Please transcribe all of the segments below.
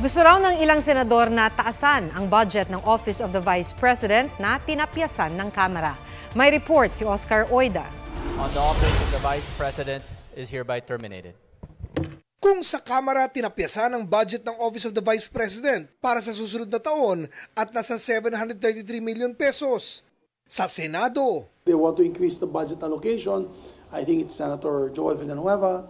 Gusto raw ng ilang senador na taasan ang budget ng Office of the Vice President na tinapyasan ng Kamara. May report si Oscar Oida. On the Office of the Vice President is hereby terminated. Kung sa Kamara tinapyasan ang budget ng Office of the Vice President para sa susunod na taon at nasa 733 million pesos. Sa Senado, they want to increase the budget allocation. I think it's Senator Joel Villanueva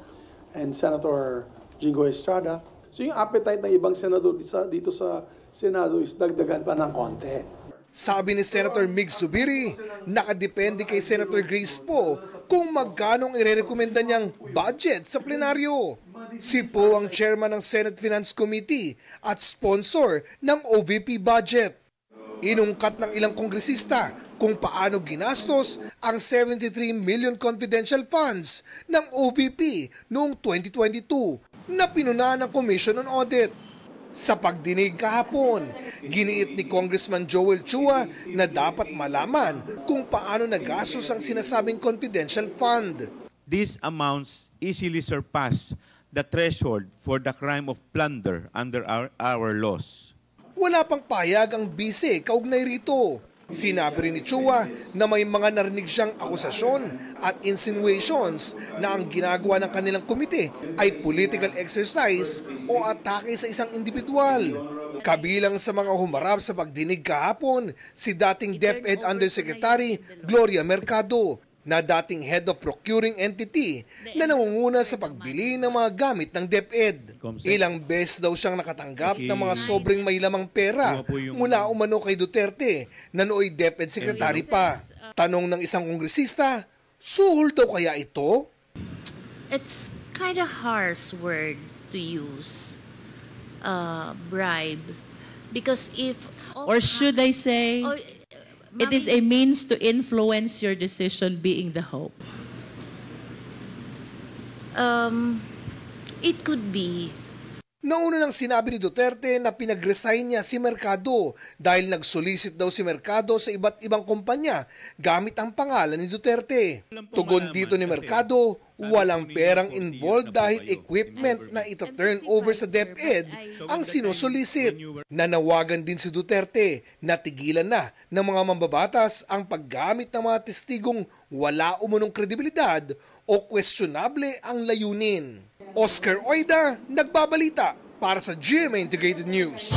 and Senator Jingo Estrada. So yung appetite ng ibang senador dito sa Senado is dagdagan pa ng konti. Sabi ni Senator Mig Zubiri, nakadepende kay Senator Grace Poe kung magkano ang irerekomenda niyang budget sa plenaryo. Si Poe ang chairman ng Senate Finance Committee at sponsor ng OVP budget. Inungkat ng ilang kongresista kung paano ginastos ang 73 million confidential funds ng OVP noong 2022 na pinuna ng Commission on Audit. Sa pagdinig kahapon, giniit ni Congressman Joel Chua na dapat malaman kung paano nagastos ang sinasabing confidential fund. These amounts easily surpass the threshold for the crime of plunder under our laws. Wala pang payag ang bise kaugnay rito. Sinabi rin ni Chua na may mga narinig siyang akusasyon at insinuations na ang ginagawa ng kanilang komite ay political exercise o atake sa isang individual. Kabilang sa mga humarap sa pagdinig kahapon, si dating DepEd Undersecretary Gloria Mercado, na dating head of procuring entity na nangunguna sa pagbili ng mga gamit ng DepEd. Ilang beses daw siyang nakatanggap ng mga sobrang may lamang pera mula umano kay Duterte na nooy DepEd Secretary pa. Tanong ng isang kongresista, suhol daw kaya ito? It's kind of harsh word to use, bribe. Because if... Or should I say... It is a means to influence your decision being the hope. It could be. Nauna nang sinabi ni Duterte na pinag-resign niya si Mercado dahil nag-solicit daw si Mercado sa iba't ibang kumpanya gamit ang pangalan ni Duterte. Tugon dito ni Mercado, walang perang involved dahil equipment na ito-turn over sa DepEd ang sinusolicit. Nanawagan din si Duterte na tigilan na ng mga mambabatas ang paggamit ng mga testigong wala umunong kredibilidad o questionable ang layunin. Oscar Oida, nagbabalita para sa GMA Integrated News.